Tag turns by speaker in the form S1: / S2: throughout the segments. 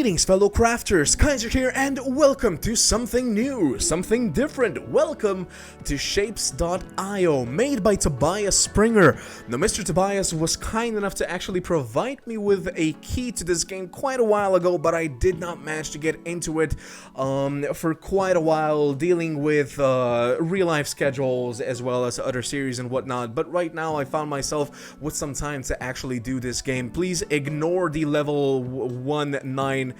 S1: Greetings, fellow crafters, Kaiser here, and welcome to something new, something different. Welcome to Shapes.io, made by Tobias Springer. Now, Mr. Tobias was kind enough to actually provide me with a key to this game quite a while ago, but I did not manage to get into it for quite a while, dealing with real-life schedules as well as other series and whatnot. But right now, I found myself with some time to actually do this game. Please ignore the level 1-9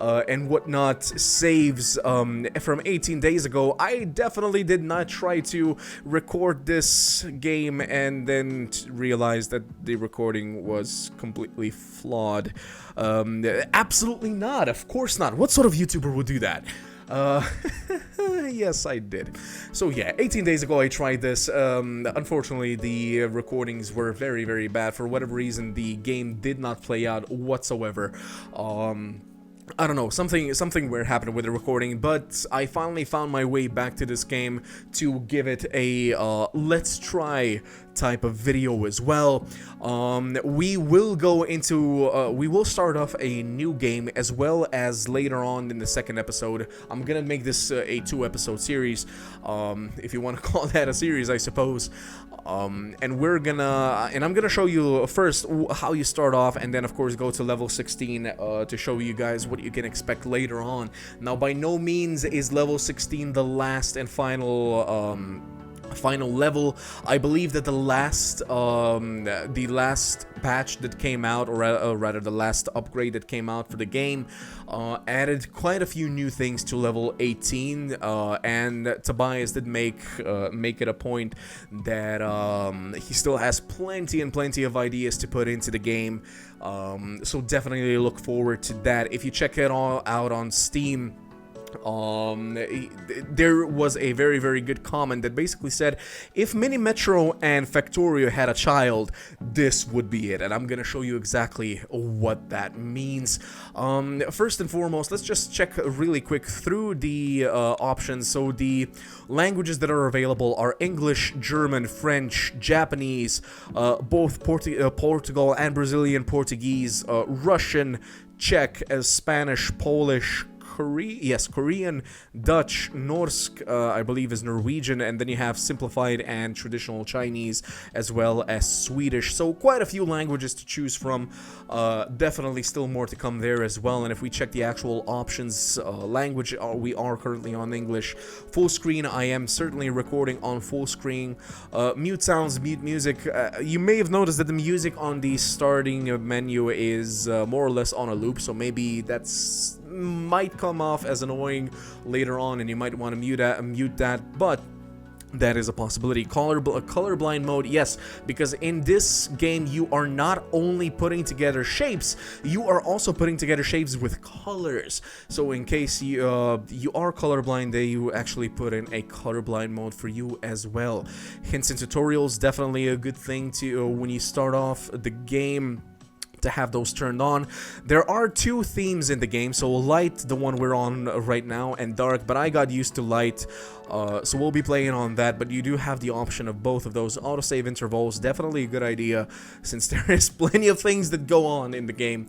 S1: and whatnot saves from 18 days ago. I definitely did not try to record this game and then realize that the recording was completely flawed. Absolutely not. Of course not. What sort of YouTuber would do that? Yes, I did. So yeah, 18 days ago I tried this. Unfortunately, the recordings were very, very bad. For whatever reason, the game did not play out whatsoever. I don't know, something weird happened with the recording, but I finally found my way back to this game to give it a let's try type of video as well. We will go into we will start off a new game, as well as later on in the second episode. I'm gonna make this a 2-episode series, if you want to call that a series, I suppose. And I'm gonna show you first how you start off, and then of course go to level 16 to show you guys what you can expect later on. Now, by no means is level 16 the last and final level. I believe that the last patch that came out, or rather the last upgrade that came out for the game, added quite a few new things to level 18, and Tobias did make it a point that he still has plenty of ideas to put into the game, so definitely look forward to that. If you check it all out on Steam, there was a very, very good comment that basically said, if Mini Metro and Factorio had a child, this would be it. And I'm gonna show you exactly what that means. First and foremost, let's just check really quick through the options. So the languages that are available are English, German, French, Japanese, both Portugal and Brazilian Portuguese, Russian, Czech, Spanish, Polish, Korean, Dutch, Norsk, I believe is Norwegian, and then you have simplified and traditional Chinese, as well as Swedish. So quite a few languages to choose from. Definitely still more to come there as well. And if we check the actual options, language, we are currently on English. Full screen, I am certainly recording on full screen. Mute sounds, mute music. You may have noticed that the music on the starting menu is more or less on a loop, so maybe that's might come off as annoying later on, and you might want to mute that, but that is a possibility. Colorblind mode, yes, because in this game you are not only putting together shapes, you are also putting together shapes with colors. So in case you are colorblind, they actually put in a colorblind mode for you as well. Hints and tutorials, definitely a good thing to when you start off the game, to have those turned on. There are 2 themes in the game, so light, the one we're on right now, and dark, but I got used to light, so we'll be playing on that. But you do have the option of both of those. Autosave intervals, definitely a good idea, since there is plenty of things that go on in the game.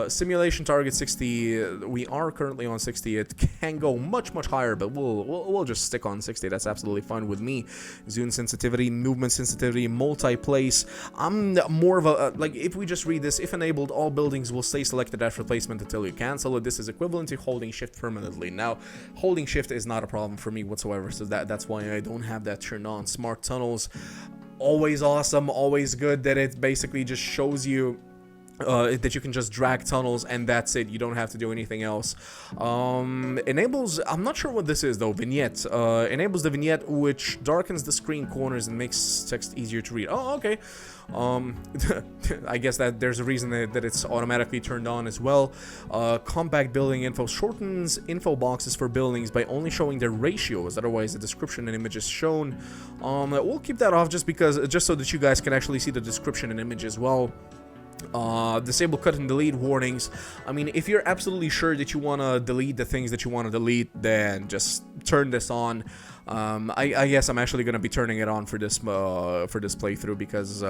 S1: Simulation target 60, we are currently on 60. It can go much higher, but we'll just stick on 60. That's absolutely fine with me. Zoom sensitivity, movement sensitivity, multi-place. I'm more of a, like, if we just read this, if enabled, all buildings will stay selected after placement until you cancel it. This is equivalent to holding shift permanently. Now, holding shift is not a problem for me whatsoever, so that's why I don't have that turned on. Smart tunnels, always awesome, always good that it basically just shows you that you can just drag tunnels and that's it. You don't have to do anything else. Enables, I'm not sure what this is though, vignette. Enables the vignette, which darkens the screen corners and makes text easier to read. Oh, okay. I guess that there's a reason that it's automatically turned on as well. Compact building info, shortens info boxes for buildings by only showing their ratios, otherwise the description and image is shown. We'll keep that off just so that you guys can actually see the description and image as well. Disable cut and delete warnings. I mean, if you're absolutely sure that you want to delete the things that you want to delete, then just turn this on. I guess I'm actually going to be turning it on for this playthrough, because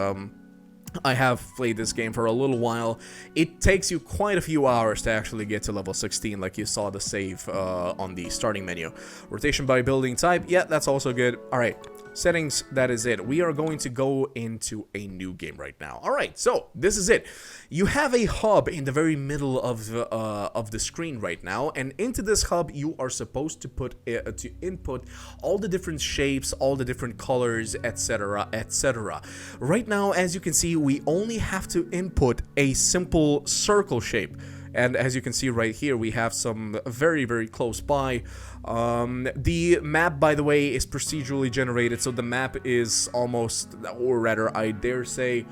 S1: I have played this game for a little while. It takes you quite a few hours to actually get to level 16, like you saw the save on the starting menu. Rotation by building type, yeah, that's also good. Alright, settings, that is it. We are going to go into a new game right now. Alright, so this is it. You have a hub in the very middle of the screen right now, and into this hub you are supposed to put to input all the different shapes, all the different colors, etc, etc. Right now, as you can see, we only have to input a simple circle shape. And as you can see right here, we have some very, very close by. The map, by the way, is procedurally generated, so the map is almost, or rather, I dare say,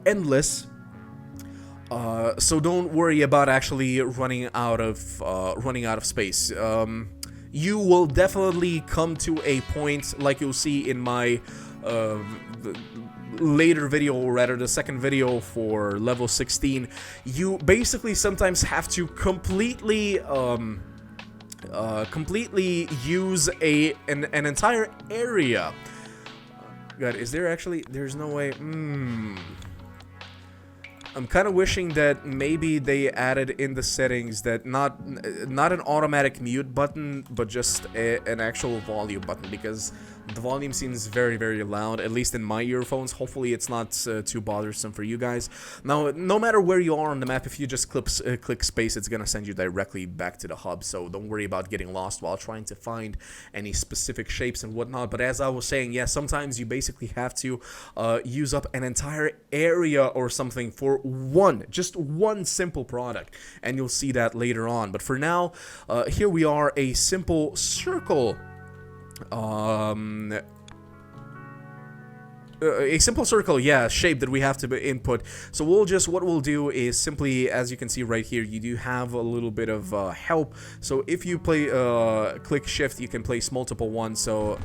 S1: endless. So don't worry about actually running out of space. You will definitely come to a point, like you'll see in my later video, or rather the second video for level 16, you basically sometimes have to completely use an entire area. God, is there actually, there's no way. I'm kind of wishing that maybe they added in the settings that not an automatic mute button, but just an actual volume button, because the volume seems very, very loud, at least in my earphones. Hopefully it's not too bothersome for you guys. Now, no matter where you are on the map, if you just click space, it's gonna send you directly back to the hub, so don't worry about getting lost while trying to find any specific shapes and whatnot. But as I was saying, yeah, sometimes you basically have to use up an entire area or something for just one simple product, and you'll see that later on. But for now, here we are, a simple circle. A simple circle, yeah, shape that we have to input. So what we'll do is simply, as you can see right here, you do have a little bit of help. So if you click shift, you can place multiple ones, so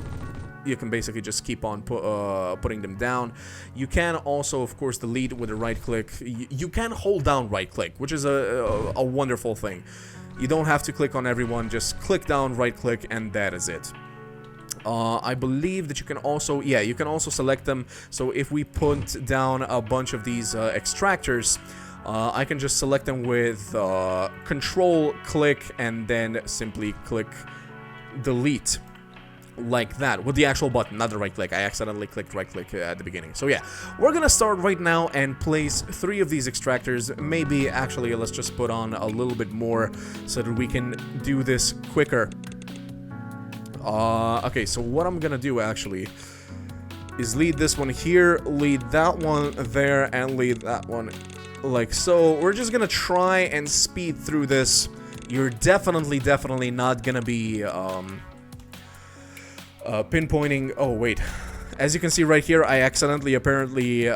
S1: you can basically just keep on putting them down. You can also, of course, delete with a right click. You can hold down right click, which is a wonderful thing. You don't have to click on everyone, just click down right click, and that is it. I believe that you can also, yeah, you can also select them. So if we put down a bunch of these extractors, I can just select them with control click and then simply click delete, like that, with the actual button, not the right click. I accidentally clicked right click at the beginning. So yeah, we're gonna start right now and place 3 of these extractors. Maybe actually let's just put on a little bit more so that we can do this quicker. Okay, so what I'm gonna do actually is lead this one here, lead that one there, and lead that one like so. We're just gonna try and speed through this. You're definitely not gonna be pinpointing. Oh wait, as you can see right here, I accidentally apparently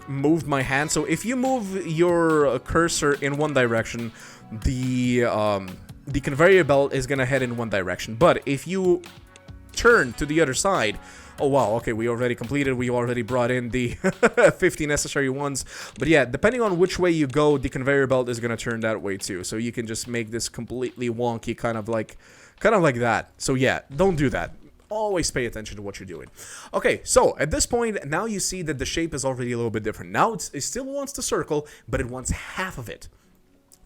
S1: moved my hand. So if you move your cursor in one direction, the conveyor belt is gonna head in one direction. But if you turn to the other side, oh wow, okay, we already completed, we already brought in the 50 necessary ones. But yeah, depending on which way you go, the conveyor belt is gonna turn that way too. So you can just make this completely wonky, kind of like that. So yeah, don't do that. Always pay attention to what you're doing. Okay, so at this point, now you see that the shape is already a little bit different. Now it still wants the circle, but it wants half of it.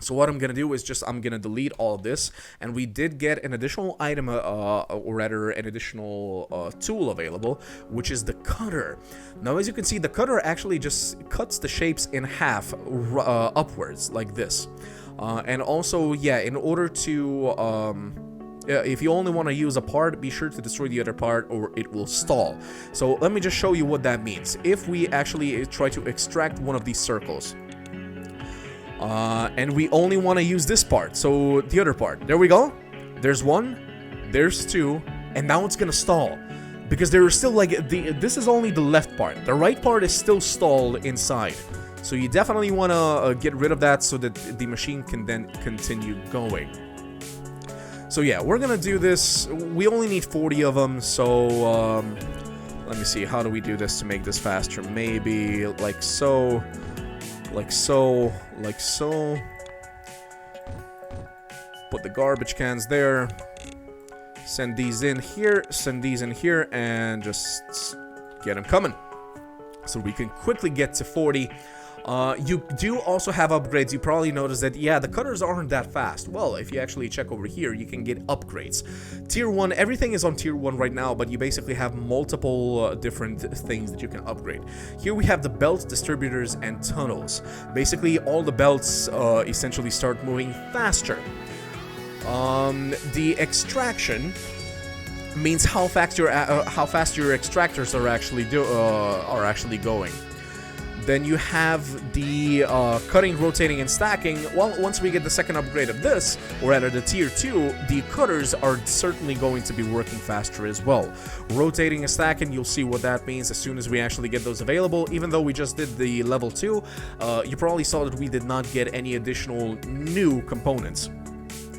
S1: So what I'm gonna do is I'm gonna delete all of this, and we did get an additional item, or rather an additional tool available, which is the cutter. Now, as you can see, the cutter actually just cuts the shapes in half upwards, like this. And also, yeah, in order to if you only want to use a part, be sure to destroy the other part or it will stall. So let me just show you what that means. If we actually try to extract one of these circles, and we only want to use this part, so the other part, there we go, there's 1, there's 2, and now it's gonna stall because there is still like this is only the left part, the right part is still stalled inside. So you definitely want to get rid of that so that the machine can then continue going. So yeah, we're gonna do this. We only need 40 of them, so let me see, how do we do this to make this faster? Maybe like so, like so, like so. Put the garbage cans there. Send these in here, and just get them coming. so we can quickly get to 40. You do also have upgrades. You probably noticed that, yeah, the cutters aren't that fast. Well, if you actually check over here, you can get upgrades. Tier 1, everything is on Tier 1 right now, but you basically have multiple different things that you can upgrade. Here we have the belts, distributors, and tunnels. Basically, all the belts essentially start moving faster. The extraction means how fast your extractors are actually going. Then you have the cutting, rotating, and stacking. Well, once we get the second upgrade of this, or rather the tier 2, the cutters are certainly going to be working faster as well. Rotating and stacking, you'll see what that means as soon as we actually get those available. Even though we just did the level 2, you probably saw that we did not get any additional new components.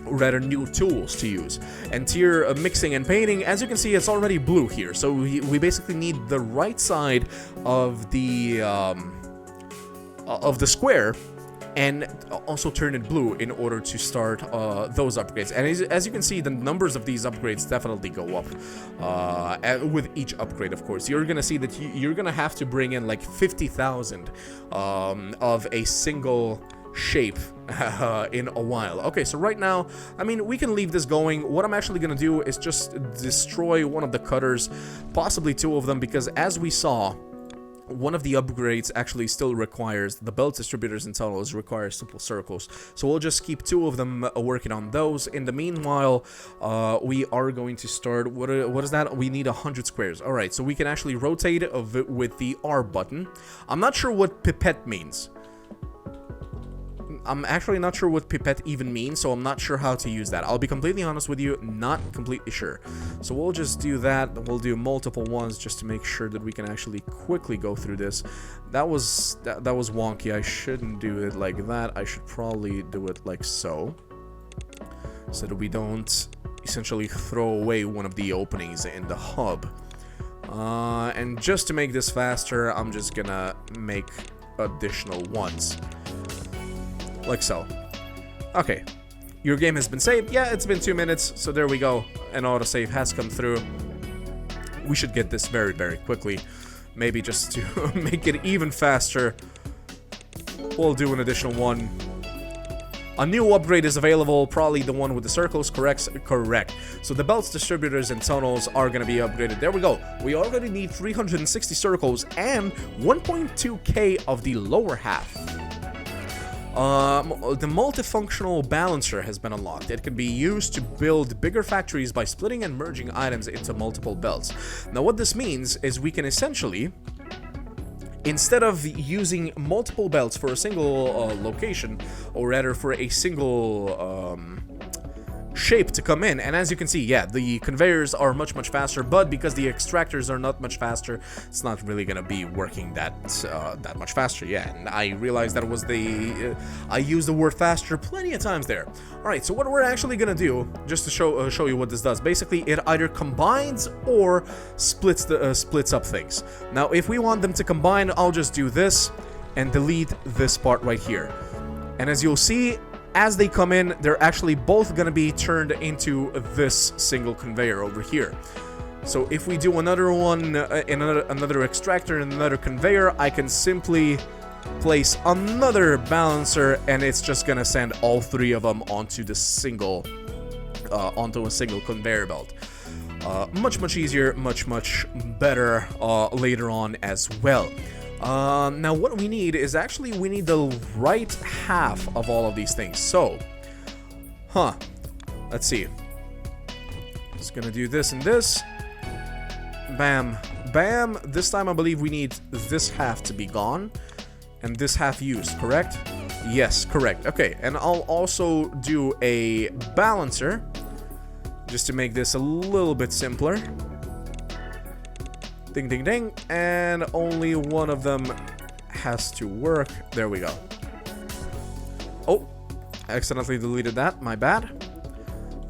S1: Rather new tools to use. And tier mixing and painting, as you can see, it's already blue here, so we basically need the right side of the square and also turn it blue in order to start those upgrades. And as you can see, the numbers of these upgrades definitely go up with each upgrade. Of course, you're gonna see that you're gonna have to bring in like 50,000 of a single shape in a while. Okay, so right now, I mean, we can leave this going. What I'm actually gonna do is just destroy one of the cutters, possibly 2 of them, because as we saw, one of the upgrades actually still requires the belt, distributors, and tunnels require simple circles. So we'll just keep 2 of them working on those. In the meanwhile, we are going to start, what is that? We need 100 squares. All right, so we can actually rotate with the R button. I'm not sure what pipette means. I'm actually not sure what pipette even means, so I'm not sure how to use that. I'll be completely honest with you, not completely sure. So we'll just do that. We'll do multiple ones just to make sure that we can actually quickly go through this. That was wonky. I shouldn't do it like that. I should probably do it like so that we don't essentially throw away one of the openings in the hub. And just to make this faster, I'm just gonna make additional ones. Like so. Okay, your game has been saved. Yeah, it's been 2 minutes, so there we go. An autosave has come through. We should get this very, very quickly. Maybe just to make it even faster, we'll do an additional one. A new upgrade is available, probably the one with the circles, correct? So the belts, distributors, and tunnels are going to be upgraded. There we go. We already need 360 circles and 1.2k of the lower half. The Multifunctional Balancer has been unlocked. It can be used to build bigger factories by splitting and merging items into multiple belts. Now what this means is we can essentially, instead of using multiple belts for a single location, or rather for a single shape to come in, and as you can see, yeah, the conveyors are much faster, but because the extractors are not much faster, it's not really gonna be working that much faster. Yeah, and I realized that was I used the word faster plenty of times there. All right, so what we're actually gonna do, just to show you what this does, basically it either combines or splits up things. Now if we want them to combine, I'll just do this and delete this part right here, and as you'll see, as they come in, they're actually both going to be turned into this single conveyor over here. So if we do another one, another extractor and another conveyor, I can simply place another balancer, and it's just going to send all 3 of them onto the single, onto a single conveyor belt. Much easier, much better later on as well. Now what we need is actually, we need the right half of all of these things. So, let's see. Just gonna do this and this. Bam, bam. This time I believe we need this half to be gone and this half used, correct? Yes, correct. Okay, and I'll also do a balancer just to make this a little bit simpler. Ding, ding, ding, and only one of them has to work. There we go. Oh, I accidentally deleted that, my bad.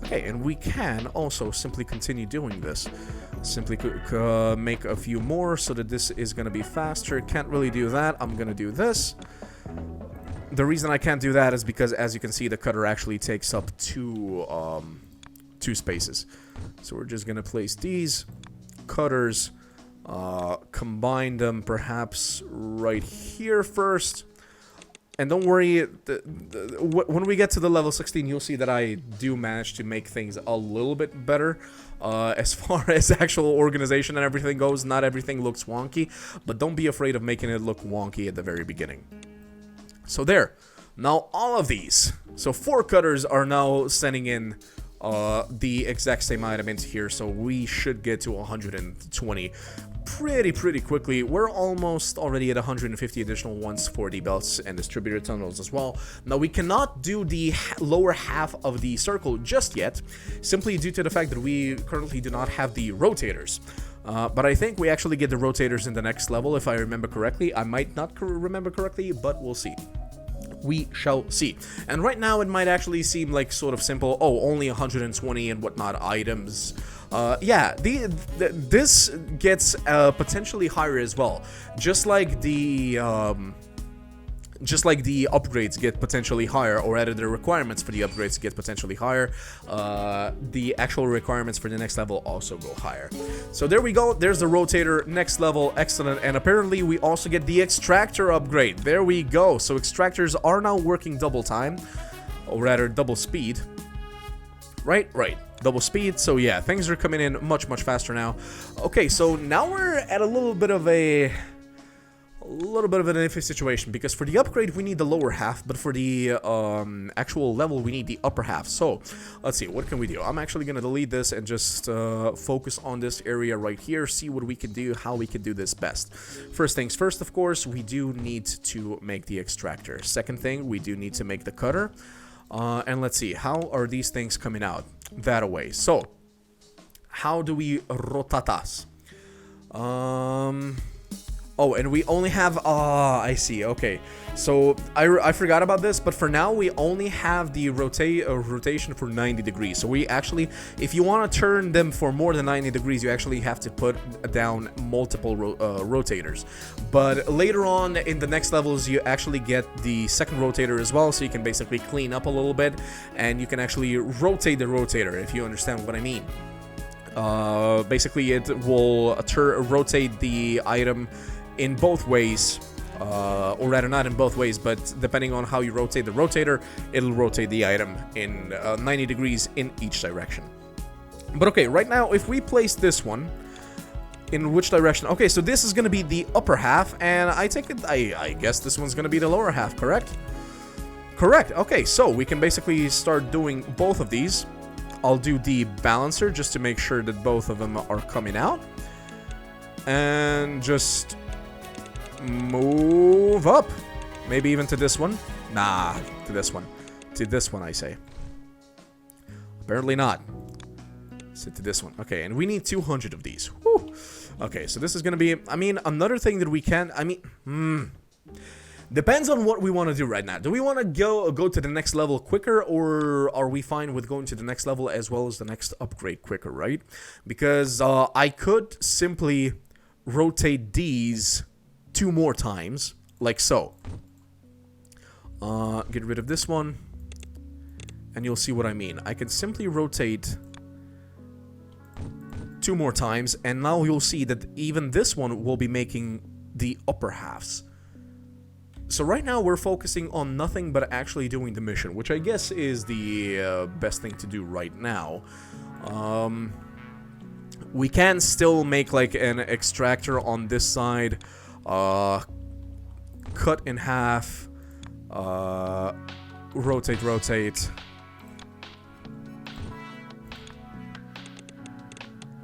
S1: Okay, and we can also simply continue doing this. Simply make a few more so that this is going to be faster. Can't really do that. I'm going to do this. The reason I can't do that is because, as you can see, the cutter actually takes up two spaces. So we're just going to place these cutters Combine them perhaps right here first. And don't worry, when we get to the level 16, you'll see that I do manage to make things a little bit better. As far as actual organization and everything goes, not everything looks wonky, but don't be afraid of making it look wonky at the very beginning. So there. Now all of these, so 4 cutters are now sending in the exact same item into here, so we should get to 120 pretty quickly. We're almost already at 150 additional ones for the belts and distributor tunnels as well. Now we cannot do the lower half of the circle just yet, simply due to the fact that we currently do not have the rotators. But I think we actually get the rotators in the next level, if I remember correctly. I might not remember correctly, but we'll see. We shall see. And right now it might actually seem like sort of simple. Oh, only 120 and whatnot items. Yeah, this gets potentially higher as well. Just like the upgrades get potentially higher, or rather the requirements for the upgrades get potentially higher, the actual requirements for the next level also go higher. So there we go, there's the rotator, next level, excellent, and apparently we also get the extractor upgrade. There we go, so extractors are now working double time, or rather double speed. Right, double speed, so yeah, things are coming in much faster now. Okay, so now we're at a little bit of an iffy situation, because for the upgrade we need the lower half, but for the actual level we need the upper half. So let's see, what can we do? I'm actually gonna delete this and just focus on this area right here, see what we can do, how we can do this best. First things first, of course, we do need to make the extractor. Second thing, we do need to make the cutter. And let's see, how are these things coming out? That away. So how do we rotatas? Oh, and we only have, I see, okay. So, I forgot about this, but for now, we only have the rotation for 90 degrees. So we actually, if you want to turn them for more than 90 degrees, you actually have to put down multiple rotators. But later on, in the next levels, you actually get the second rotator as well, so you can basically clean up a little bit, and you can actually rotate the rotator, if you understand what I mean. Basically, it will rotate the item in both ways, or rather not in both ways, but depending on how you rotate the rotator, it'll rotate the item in 90 degrees in each direction. But okay, right now, if we place this one, in which direction? Okay, so this is going to be the upper half, and I take it, I guess this one's going to be the lower half, correct? Correct, okay, so we can basically start doing both of these. I'll do the balancer just to make sure that both of them are coming out. And just move up. Maybe even to this one. Nah, to this one. To this one, I say. Apparently not. So to this one. Okay, and we need 200 of these. Whew. Okay, so this is going to be, I mean, another thing that we can, depends on what we want to do right now. Do we want to go to the next level quicker, or are we fine with going to the next level as well as the next upgrade quicker, right? Because I could simply rotate these 2 more times, like so. Get rid of this one, and you'll see what I mean. I can simply rotate 2 more times, and now you'll see that even this one will be making the upper halves. So right now we're focusing on nothing but actually doing the mission, which I guess is the best thing to do right now. We can still make like an extractor on this side, cut in half, rotate.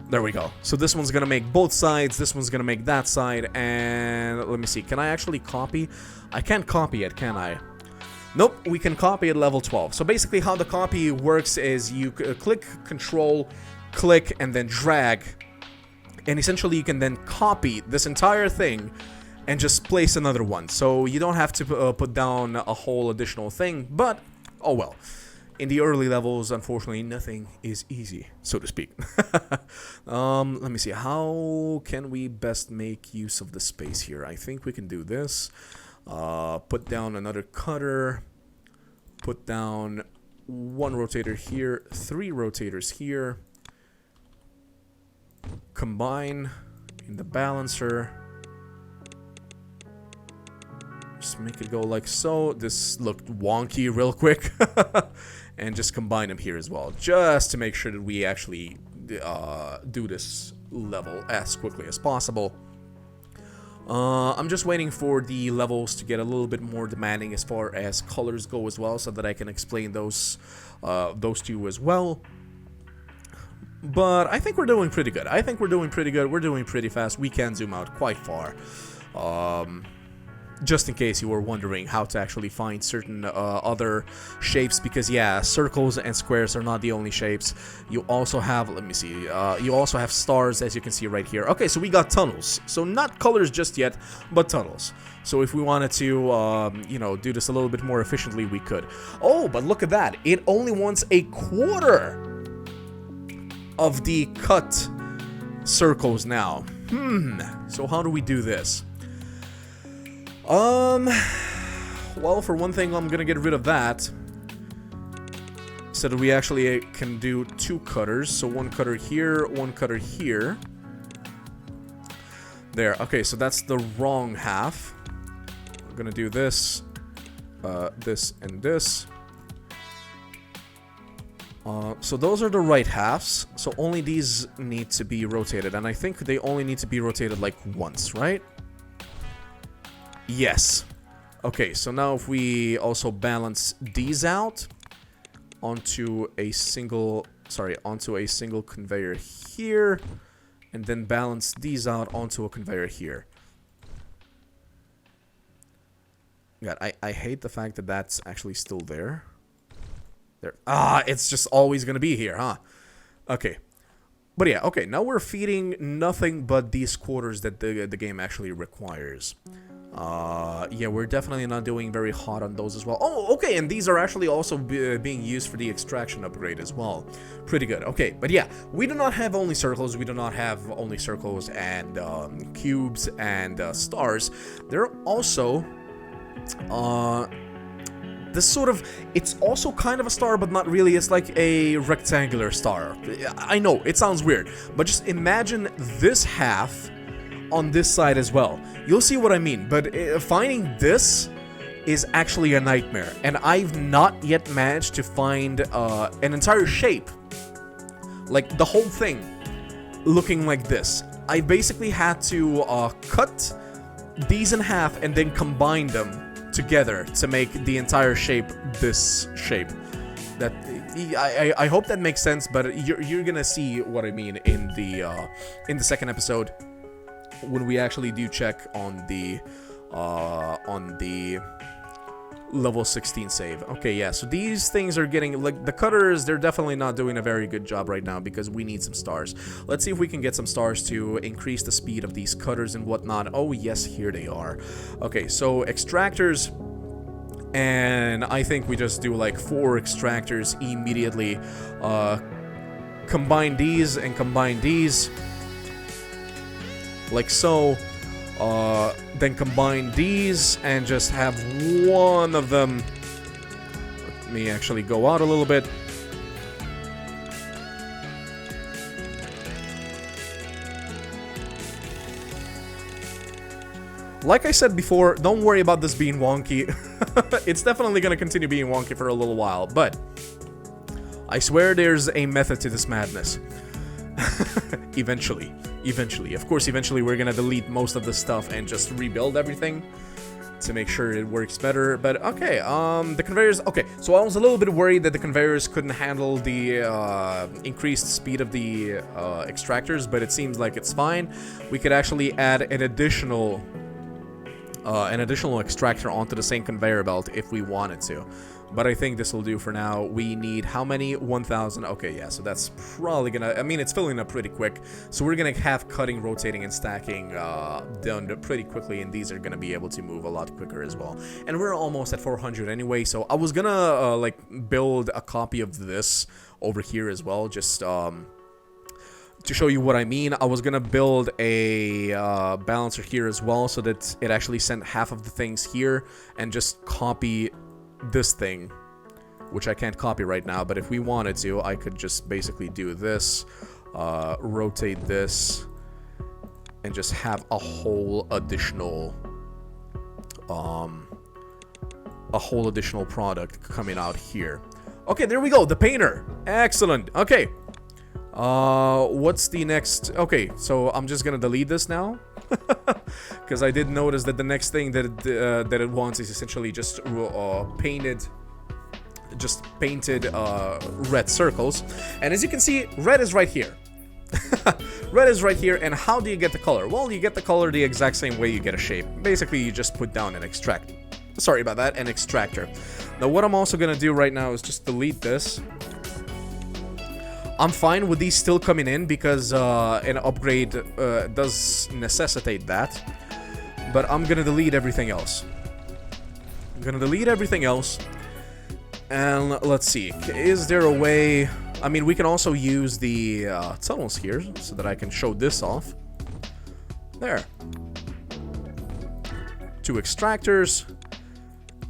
S1: There we go. So this one's gonna make both sides, this one's gonna make that side, and let me see, can I actually copy? I can't copy it, can I? Nope, we can copy at level 12. So basically how the copy works is you click, control, click, and then drag, and essentially you can then copy this entire thing and just place another one. So you don't have to put down a whole additional thing, but oh well. In the early levels, unfortunately, nothing is easy, so to speak. Let me see. How can we best make use of the space here? I think we can do this. Put down another cutter. Put down 1 rotator here. 3 rotators here. Combine in the balancer. Just make it go like so. This looked wonky real quick. And just combine them here as well, just to make sure that we actually do this level as quickly as possible. I'm just waiting for the levels to get a little bit more demanding as far as colors go as well, so that I can explain those to you as well. But I think we're doing pretty good. We're doing pretty fast. We can zoom out quite far. Just in case you were wondering how to actually find certain other shapes, because yeah, circles and squares are not the only shapes. You also have, let me see, you also have stars, as you can see right here. Okay, so we got tunnels. So not colors just yet, but tunnels. So if we wanted to, you know, do this a little bit more efficiently, we could. Oh, but look at that. It only wants a quarter of the cut circles now. So how do we do this? Well, for one thing, I'm gonna get rid of that, so that we actually can do two cutters. So one cutter here, one cutter here. There. Okay, so that's the wrong half. We're gonna do this, this, and this. So those are the right halves. So only these need to be rotated, and I think they only need to be rotated like once, right? Yes. Okay, so now if we also balance these out onto a single conveyor here, and then balance these out onto a conveyor here. God, I hate the fact that that's actually still there. There. It's just always gonna be here, huh? Okay. But yeah, okay, now we're feeding nothing but these quarters that the game actually requires. Yeah, we're definitely not doing very hot on those as well. Oh, okay, and these are actually also being used for the extraction upgrade as well. Pretty good. Okay, but yeah, we do not have only circles. We do not have only circles and cubes and stars. There are also this sort of, it's also kind of a star, but not really. It's like a rectangular star. I know, it sounds weird, but just imagine this half on this side as well. You'll see what I mean, but finding this is actually a nightmare, and I've not yet managed to find an entire shape, like the whole thing looking like this. I basically had to cut these in half and then combine them together to make the entire shape this shape. That I hope that makes sense, but you're gonna see what I mean in the second episode, when we actually do check on the level 16 save. Okay, yeah, so these things are getting, like, the cutters, they're definitely not doing a very good job right now because we need some stars. Let's see if we can get some stars to increase the speed of these cutters and whatnot. Oh yes, here they are. Okay, so extractors, and I think we just do like 4 extractors immediately. Combine these and combine these like so. Then combine these and just have one of them. Let me actually go out a little bit. Like I said before, don't worry about this being wonky. It's definitely going to continue being wonky for a little while, but I swear there's a method to this madness. Eventually. Of course, eventually we're gonna delete most of the stuff and just rebuild everything to make sure it works better. But okay, the conveyors, okay, so I was a little bit worried that the conveyors couldn't handle the increased speed of the extractors, but it seems like it's fine. We could actually add an additional extractor onto the same conveyor belt if we wanted to. But I think this will do for now. We need how many? 1,000. Okay, yeah, so that's probably gonna, I mean, it's filling up pretty quick. So we're gonna have cutting, rotating, and stacking done pretty quickly, and these are gonna be able to move a lot quicker as well. And we're almost at 400 anyway, so I was gonna like build a copy of this over here as well, just to show you what I mean. I was gonna build a balancer here as well, so that it actually sent half of the things here and just copy this thing, which I can't copy right now, but if we wanted to, I could just basically do this, rotate this, and just have a whole additional product coming out here. Okay, there we go, the painter. Excellent. Okay. What's the next? Okay, so I'm just gonna delete this now. Because I did notice that the next thing that it wants is essentially just painted red circles. And as you can see, red is right here. Red is right here, and how do you get the color? Well, you get the color the exact same way you get a shape. Basically, you just put down an extractor. Sorry about that, an extractor. Now, what I'm also gonna do right now is just delete this. I'm fine with these still coming in because an upgrade does necessitate that. But I'm gonna delete everything else. I'm gonna delete everything else. And let's see, is there a way... I mean, we can also use the tunnels here so that I can show this off. There. 2 extractors.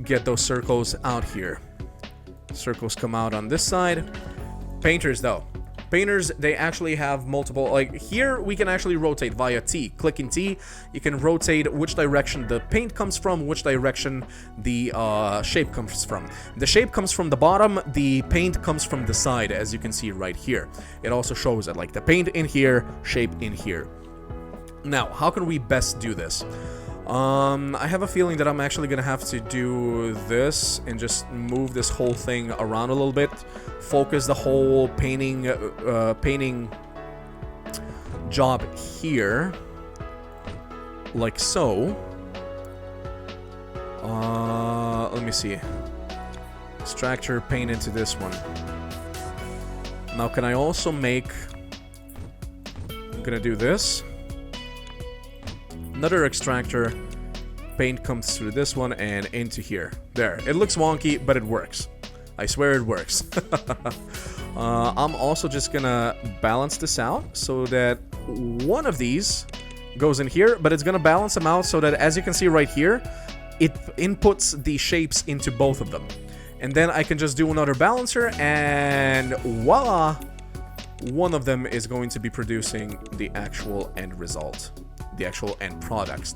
S1: Get those circles out here. Circles come out on this side. Painters, though. Painters, they actually have multiple... Like, here we can actually rotate via T. Clicking T, you can rotate which direction the paint comes from, which direction the shape comes from. The shape comes from the bottom, the paint comes from the side, as you can see right here. It also shows it, like, the paint in here, shape in here. Now, how can we best do this? I have a feeling that I'm actually gonna have to do this and just move this whole thing around a little bit. Focus the whole painting job here, like so. Let me see. Extractor, paint into this one. Now, can I also make... I'm gonna do this. Another extractor, paint comes through this one and into here. There, it looks wonky, but it works. I swear it works. I'm also just gonna balance this out so that one of these goes in here, but it's gonna balance them out so that, as you can see right here, it inputs the shapes into both of them. And then I can just do another balancer and voila! One of them is going to be producing the actual end result. The actual end products,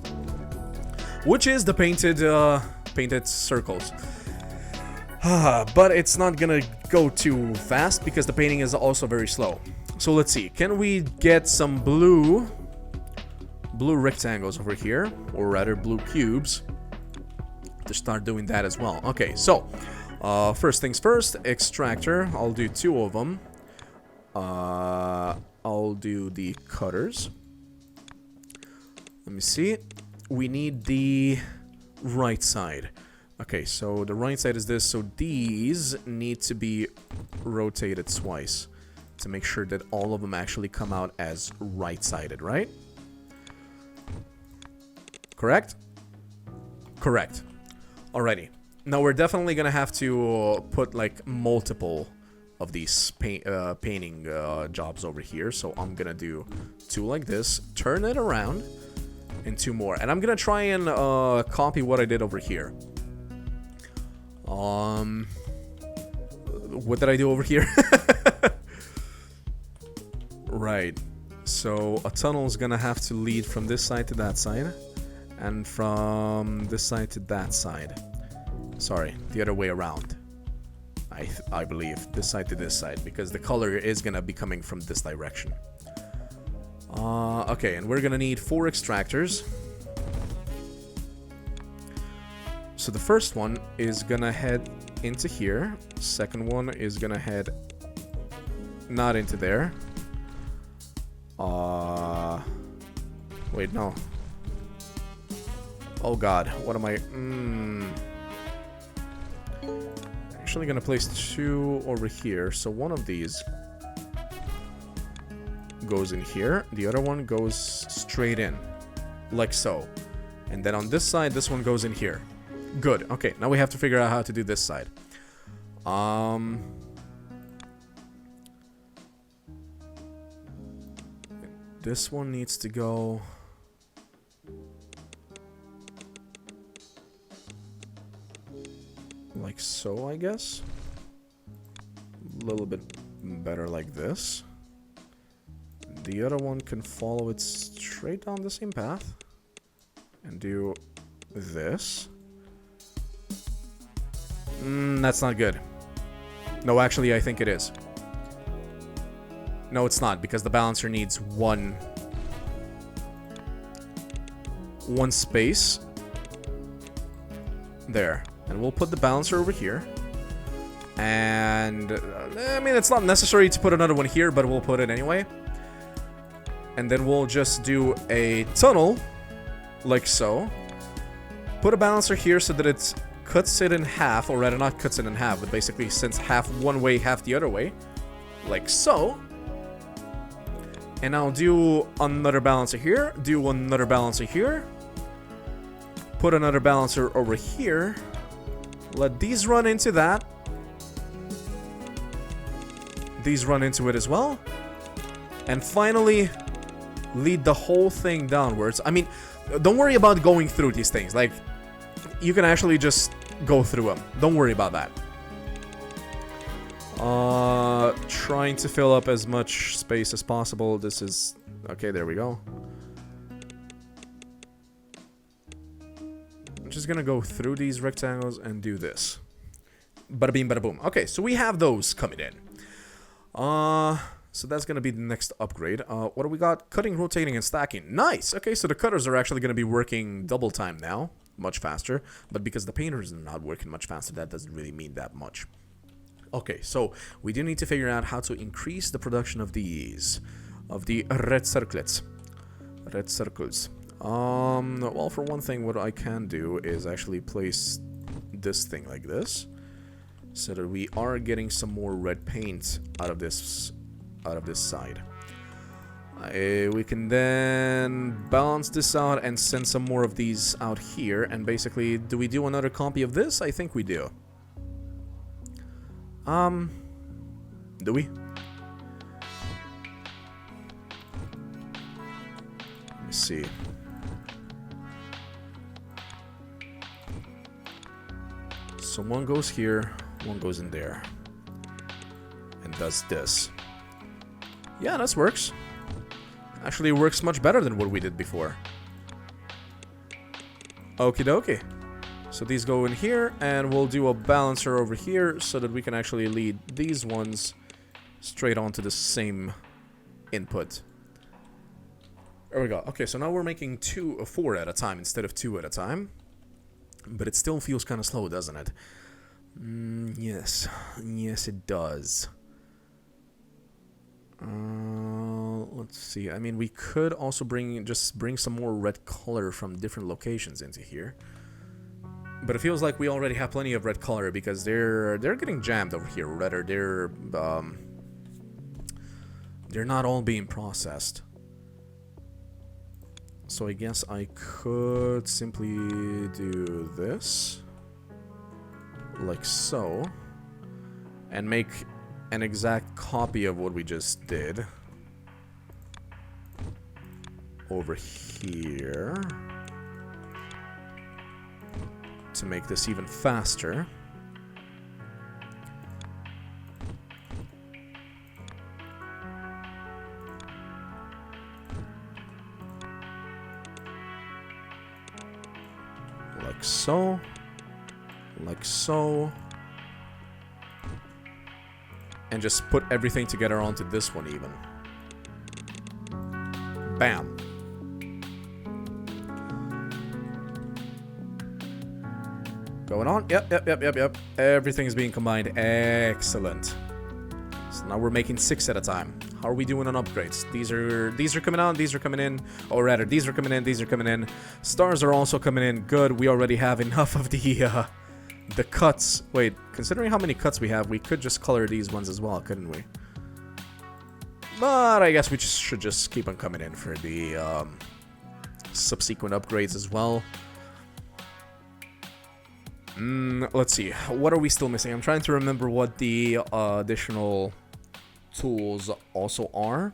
S1: which is the painted circles. But it's not gonna go too fast because the painting is also very slow. So let's see, can we get some blue rectangles over here, or rather blue cubes, to start doing that as well? Okay, so first things first, extractor. I'll do 2 of them. I'll do the cutters. Let me see. We need the right side. Okay, so the right side is this. So these need to be rotated twice to make sure that all of them actually come out as right-sided, right? Correct? Correct. Alrighty. Now we're definitely gonna have to put like multiple of these painting jobs over here. So I'm gonna do 2 like this, turn it around, and 2 more. And I'm gonna try and copy what I did over here. What did I do over here? Right. So a tunnel is gonna have to lead from this side to that side, and from this side to that side. Sorry, the other way around. I believe this side to this side, because the color is gonna be coming from this direction. Okay, and we're gonna need 4 extractors. So the first one is gonna head into here. Second one is gonna head not into there. Wait, no. Oh god, what am I... Actually gonna place 2 over here. So one of these goes in here. The other one goes straight in. Like so. And then on this side, this one goes in here. Good. Okay, now we have to figure out how to do this side. This one needs to go... like so, I guess. A little bit better like this. the other one can follow it straight down the same path. And do this. That's not good. No, actually, I think it is. No, it's not, because the balancer needs one space. There. And we'll put the balancer over here. And, I mean, it's not necessary to put another one here, but we'll put it anyway. And then we'll just do a tunnel, like so. Put a balancer here so that it cuts it in half, or rather not cuts it in half, but basically sends half one way, half the other way. Like so. And I'll do another balancer here, do another balancer here. Put another balancer over here. Let these run into that. These run into it as well. And finally, lead the whole thing downwards. I mean, don't worry about going through these things. Like, you can actually just go through them. Don't worry about that. Trying to fill up as much space as possible. This is... Okay, there we go. I'm just gonna go through these rectangles and do this. Bada beam, bada boom. Okay, so we have those coming in. So that's gonna be the next upgrade. What do we got? Cutting, rotating, and stacking. Nice! Okay, so the cutters are actually gonna be working double time now. Much faster. But because the painters are not working much faster, that doesn't really mean that much. Okay, so we do need to figure out how to increase the production of these. Of the red circlets. Red circles. Well, for one thing, what I can do is actually place this thing like this. So that we are getting some more red paint out of this side. We can then balance this out and send some more of these out here. And basically, do we do another copy of this? I think we do. Do we? Let me see. So one goes here, one goes in there. And does this. Yeah, this works. Actually works much better than what we did before. Okie dokie. So these go in here, and we'll do a balancer over here so that we can actually lead these ones straight onto the same input. There we go. Okay, so now we're making 4 at a time instead of 2 at a time. But it still feels kind of slow, doesn't it? Yes. Yes, it does. Let's see. I mean, we could also bring some more red color from different locations into here. But it feels like we already have plenty of red color because they're getting jammed over here. Rather, they're not all being processed. So I guess I could simply do this, like so, and make an exact copy of what we just did over here to make this even faster. Like so. Like so. And just put everything together onto this one even. Bam. Going on. Yep. Everything is being combined. Excellent. So now we're making 6 at a time. How are we doing on upgrades? These are coming out, these are coming in. Or rather, these are coming in, these are coming in. Stars are also coming in. Good, we already have enough of the cuts. Wait, considering how many cuts we have, we could just color these ones as well, couldn't we? But I guess we should just keep on coming in for the subsequent upgrades as well. Let's see. What are we still missing? I'm trying to remember what the additional tools also are.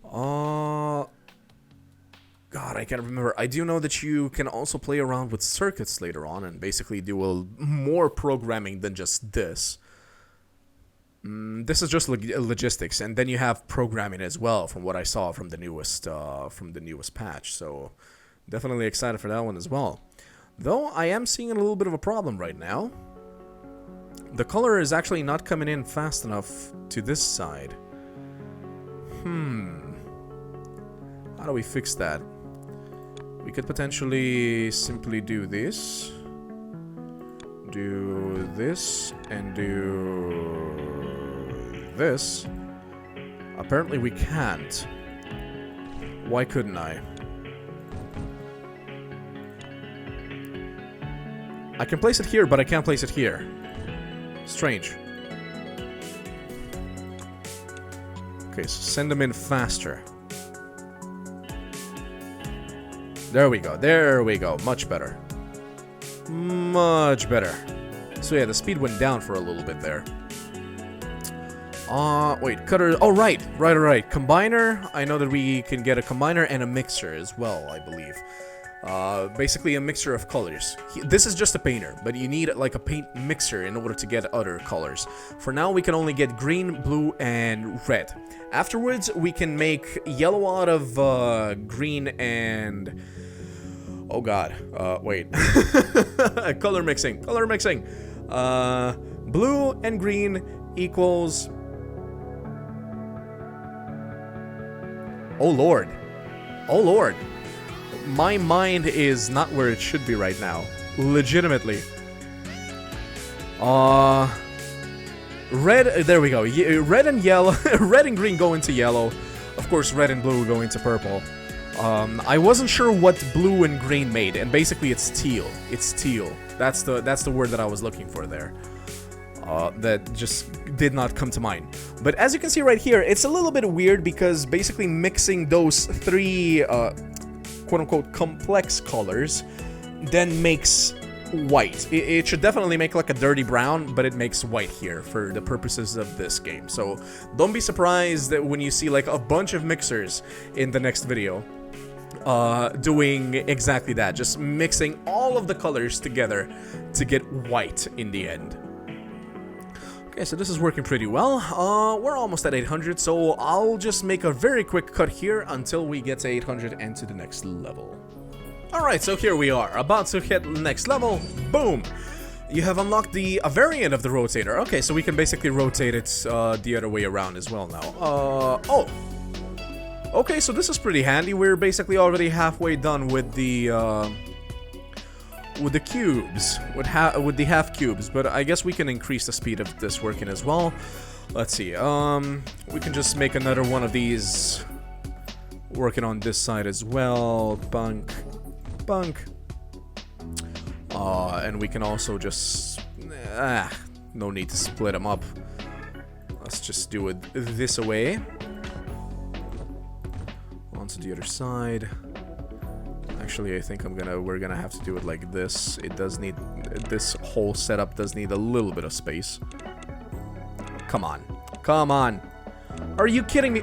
S1: God, I can't remember. I do know that you can also play around with circuits later on and basically do more programming than just this. This is just logistics, and then you have programming as well, from what I saw from the newest patch. So definitely excited for that one as well. Though I am seeing a little bit of a problem right now. The color is actually not coming in fast enough to this side. How do we fix that? We could potentially simply do this, and do this. Apparently we can't. Why couldn't I? I can place it here, but I can't place it here. Strange. Okay, so send them in faster. There we go. There we go. Much better. Much better. So yeah, the speed went down for a little bit there. Wait, cutter. Oh, right. Combiner. I know that we can get a combiner and a mixer as well, I believe. Basically a mixture of colors. This is just a painter, but you need like a paint mixer in order to get other colors. For now, we can only get green, blue, and red. Afterwards, we can make yellow out of green and... Oh god, wait. Color mixing. Blue and green equals... Oh lord. My mind is not where it should be right now. Legitimately. Red, there we go. Red and yellow, red and green go into yellow. Of course, red and blue go into purple. I wasn't sure what blue and green made, and basically it's teal. It's teal. That's the word that I was looking for there. That just did not come to mind. But as you can see right here, it's a little bit weird because basically mixing those three quote-unquote complex colors then makes white. It should definitely make like a dirty brown, but it makes white here for the purposes of this game. So don't be surprised that when you see like a bunch of mixers in the next video doing exactly that, just mixing all of the colors together to get white in the end. Okay, so this is working pretty well. We're almost at 800, so I'll just make a very quick cut here until we get to 800 and to the next level. Alright, so here we are, about to hit the next level. Boom! You have unlocked a variant of the rotator. Okay, so we can basically rotate it the other way around as well now. Oh! Okay, so this is pretty handy. We're basically already halfway done with the cubes, with the half cubes, but I guess we can increase the speed of this working as well. Let's see, we can just make another one of these working on this side as well. Bunk. And we can also just, no need to split them up. Let's just do it this way. Onto the other side. Actually, I think we're gonna have to do it like this. It does need, this whole setup does need a little bit of space. Come on. Are you kidding me?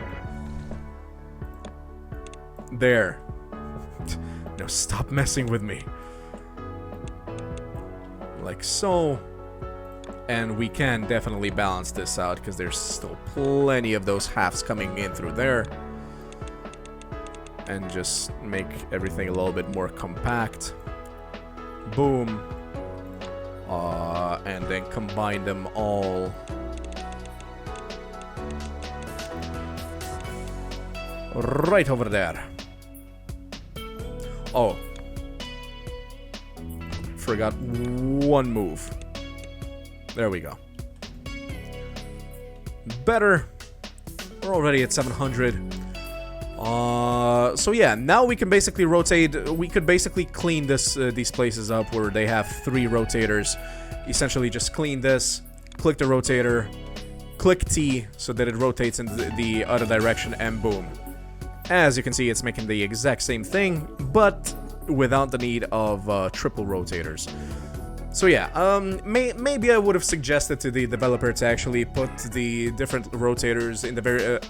S1: There. No, stop messing with me. Like so. And we can definitely balance this out because there's still plenty of those halves coming in through there. And just make everything a little bit more compact. Boom. And then combine them all. Right over there. Oh. Forgot one move. There we go. Better. We're already at 700. So yeah, now we can basically rotate. We could basically clean these places up where they have 3 rotators. Essentially just clean this, click the rotator, click T so that it rotates in the other direction, and boom. As you can see, it's making the exact same thing, but without the need of triple rotators. So yeah, maybe I would have suggested to the developer to actually put the different rotators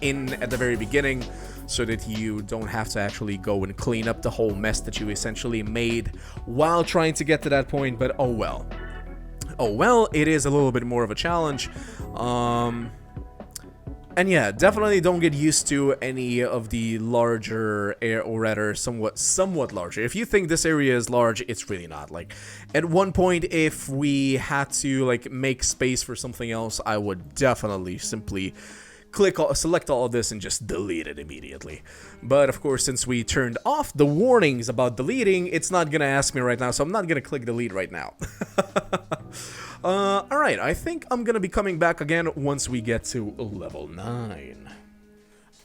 S1: in at the very beginning, so that you don't have to actually go and clean up the whole mess that you essentially made while trying to get to that point. But oh well. Oh well, it is a little bit more of a challenge. And yeah, definitely don't get used to any of the larger, or rather somewhat larger. If you think this area is large, it's really not. Like, at one point, if we had to like make space for something else, I would definitely simply select all of this and just delete it immediately. But of course, since we turned off the warnings about deleting, it's not gonna ask me right now, so I'm not gonna click delete right now. Alright, I think I'm gonna be coming back again once we get to level 9.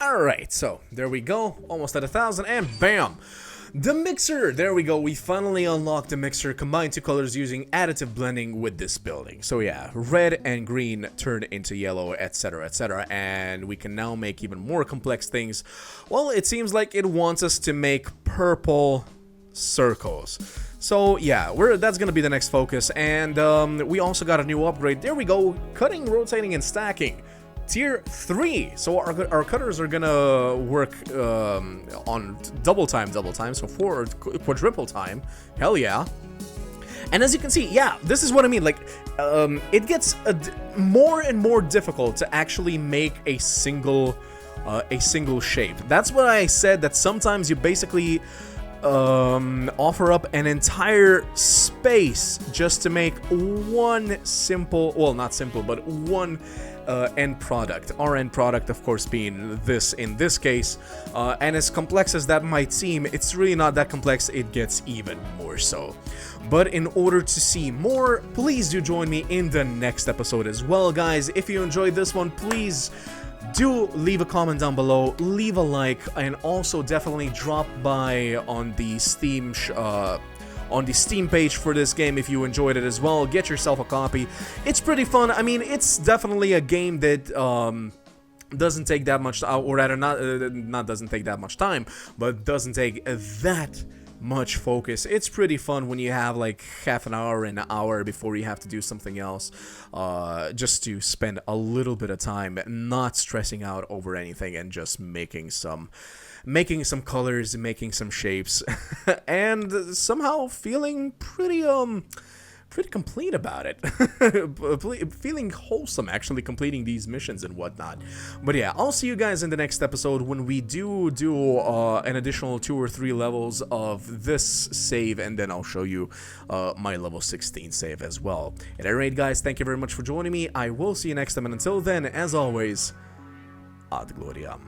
S1: Alright, so there we go, almost at 1,000, and bam! The mixer! There we go, we finally unlocked the mixer, combine two colors using additive blending with this building. So yeah, red and green turn into yellow, etc, and we can now make even more complex things. Well, it seems like it wants us to make purple circles. So yeah, that's gonna be the next focus, and we also got a new upgrade. There we go, cutting, rotating, and stacking. Tier 3, so our cutters are gonna work on double time, so for quadruple time. Hell yeah. And as you can see, yeah, this is what I mean, like, it gets more and more difficult to actually make a single shape. That's what I said, that sometimes you basically offer up an entire space just to make one simple, well, not simple, but one end product. Our end product, of course, being this in this case. And as complex as that might seem, it's really not that complex. It gets even more so. But in order to see more, please do join me in the next episode as well, guys. If you enjoyed this one, please do leave a comment down below, leave a like, and also definitely drop by on the Steam page for this game if you enjoyed it as well. Get yourself a copy. It's pretty fun. I mean, it's definitely a game that doesn't take that much, or rather not doesn't take that much time, but doesn't take that much focus. It's pretty fun when you have like half an hour and an hour before you have to do something else, just to spend a little bit of time not stressing out over anything and just making some colors, making some shapes, and somehow feeling pretty complete about it. Feeling wholesome actually completing these missions and whatnot. But yeah, I'll see you guys in the next episode when we do an additional 2 or 3 levels of this save, and then I'll show you my level 16 save as well. At any rate, guys, thank you very much for joining me. I will see you next time, and until then, as always, ad gloriam.